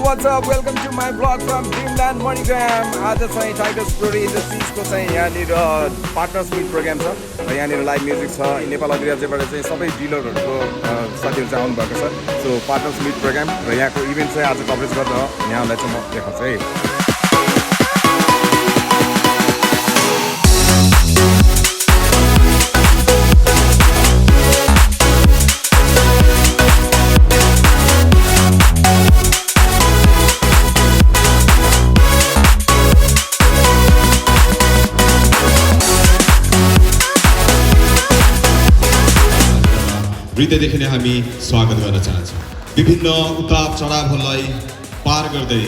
what's up? Welcome to my vlog from Dreamland Moneygram. आज चाहिँ tigers brewery इन्डस्ट्रिजको चाहिँ यहाँनिर पार्टनर्स मिट प्रोग्राम छ र यहाँनिर लाइभ म्युजिक छ। नेपाल अग्रिराज्यबाट चाहिँ सबै डिलरहरूको साथीहरू चाहिँ आउनुभएको छ। सो पार्टनर्स मिट प्रोग्राम र यहाँको इभेन्ट चाहिँ आज कभरेज गरेर यहाँलाई चाहिँ म देखाउँछु है। हृदयदेखि नै हामी स्वागत गर्न चाहन्छौँ। विभिन्न उतार चढावहरूलाई पार गर्दै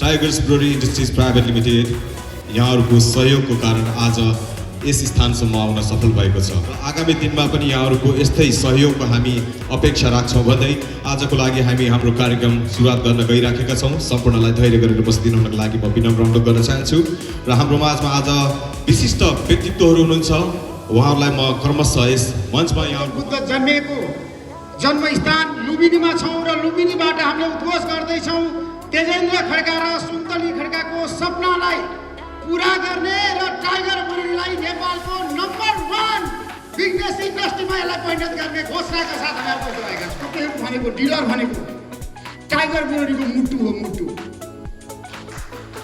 Tigers Brewery industries private limited यहाँहरूको सहयोगको कारण आज यस स्थानसम्म आउन सफल भएको छ। आगामी दिनमा पनि यहाँहरूको यस्तै सहयोगको हामी अपेक्षा राख्छौँ भन्दै आजको लागि हामी हाम्रो कार्यक्रम सुरुवात गर्न गइराखेका छौँ। सम्पूर्णलाई धैर्य गरेर बसिदिनु हुनको लागि म विनम्र अनुरोध गर्न चाहन्छु र हाम्रो माझमा आज विशिष्ट व्यक्तित्वहरू हुनुहुन्छ। उहाँहरूलाई म क्रमशः यस मञ्चमा यहाँ बुद्ध जन्मेको जन्मस्थान लुम्बिनीमा छौँ र लुम्बिनीबाट हामीले उद्घोष गर्दैछौँ तेजेन्द्र खड्का र सुन्तली खड्काको सपनालाई पुरा गर्ने र टाइगर ब्रुअरीलाई नेपालको नम्बर 1 बिजनेस इन्डस्ट्रीमा यसलाई परिणत गर्ने घोषणाका साथ हामी उपस्थित भएका छौँ। तपाईँहरू भनेको डिलर भनेको टाइगर ब्रुअरीको मुटु हो, मुटु।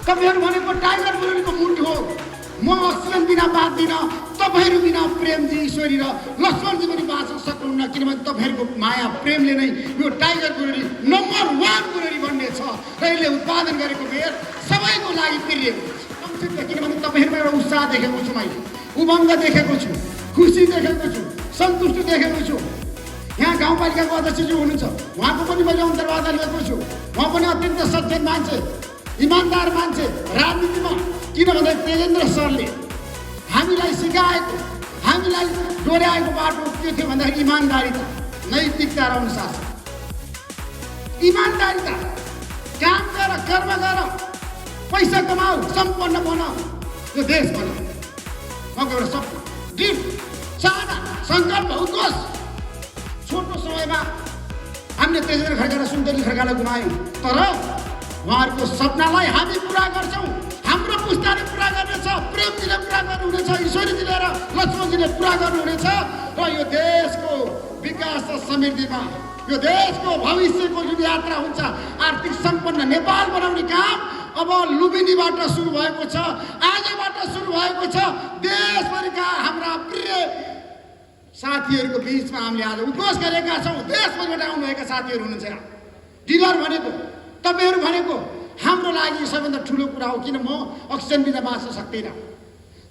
तपाईँहरू भनेको टाइगर ब्रुअरीको मुटु हो। म अक्सिजन बिना बाँच्दिन, तपाईँहरू बिना प्रेमजी ईश्वरी र लक्ष्मणजी पनि बाँच्न सक्नुहुन्न, किनभने तपाईँहरूको माया प्रेमले नै यो टाइगर ब्रुअरी नम्बर 1 ब्रुअरी बन्ने छ र यसले उत्पादन गरेको बेर सबैको लागि प्रिय हुन्छ। किनभने तपाईँहरूमा एउटा उत्साह देखेको छु, मैले उमङ्ग देखेको छु, खुसी देखेको छु, सन्तुष्टि देखेको छु। यहाँ गाउँपालिकाको अध्यक्षजी हुनुहुन्छ, उहाँको पनि मैले अन्तर्वार्ता लिएको छु। उहाँ पनि अत्यन्त सचेत मान्छे, इमान्दार मान्छे राजनीतिमा। किनभने तेजेन्द्र सरले हामीलाई सिकाएको, हामीलाई डोर्याएको बाटो के थियो भन्दाखेरि इमान्दारिता, नैतिकता र अनुशासन। इमान्दारिता, काम गर, कर्म गर, पैसा कमाऊ, सम्पन्न बनाऊ, यो देश बनाऊ। उहाँको एउटा सपना, ड्रिम, चाहना, सङ्कल्प, उद्घोष। छोटो समयमा हामीले तेजेन्द्र खड्का र सुन्तली खड्कालाई गुमायौँ, तर उहाँहरूको सपनालाई हामी पुरा गर्छौँ। हाम्रो पुस्ताले पुरा गर्नेछ, प्रेमजीले पुरा गर्नुहुनेछ, ईश्वरीजीले र लक्ष्मणजीले पुरा गर्नुहुनेछ र यो देशको विकास र समृद्धिमा, यो देशको भविष्यको जुन यात्रा हुन्छ, आर्थिक सम्पन्न नेपाल बनाउने काम अब लुम्बिनीबाट सुरु भएको छ, आजबाट सुरु भएको छ। देशभरिका हाम्रा प्रिय साथीहरूको बिचमा हामीले आज उद्घोष गरेका छौँ। देशभरिबाट आउनुभएका साथीहरू हुनुहुन्छ। डिलर भनेको, तपाईँहरू भनेको हाम्रो लागि सबैभन्दा ठुलो कुरा हो। किन म अक्सिजन बिना बाँच्न सक्दिनँ,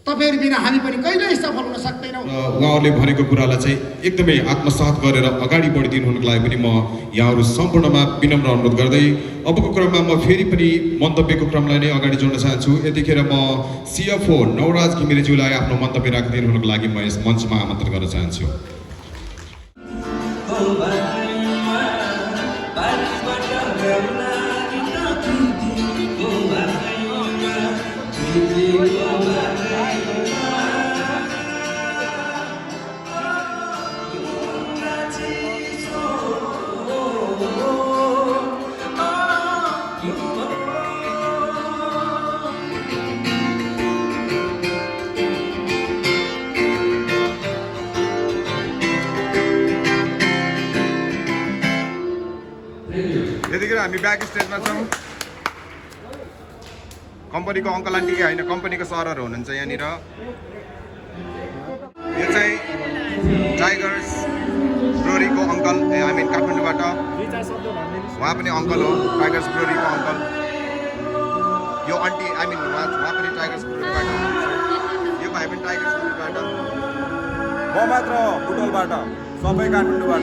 तपाईँहरू बिना हामी पनि कहिल्यै सफल हुन सक्दैनौँ। उहाँहरूले भनेको कुरालाई चाहिँ एकदमै आत्मसात गरेर अगाडि बढिदिनु हुनुको लागि पनि म यहाँहरू सम्पूर्णमा विनम्र अनुरोध गर्दै अबको क्रममा म फेरि पनि मन्तव्यको क्रमलाई नै अगाडि जोड्न चाहन्छु। यतिखेर म CFO नवराज घिमिरेज्यूलाई आफ्नो मन्तव्य राखिदिनु हुनुको लागि म यस मञ्चमा आमन्त्रण गर्न चाहन्छु। यतिखेर हामी ब्याक स्टेजमा छौँ। कम्पनीको अङ्कल आन्टी होइन, कम्पनीको सरहरू हुनुहुन्छ यहाँनिर। यो चाहिँ टाइगर्स ब्रुअरीको अङ्कल, आई मिन काठमाडौँबाट उहाँ पनि अङ्कल हो, टाइगर्स ब्रुअरीको अङ्कल। यो आन्टी आई मिन उहाँ पनि टाइगर्स ब्रुअरीबाट, यो भाइ पनि टाइगर्स ब्रुअरीबाट, म मात्र बुटोलबाट, सबै काठमाडौँबाट।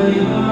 Pero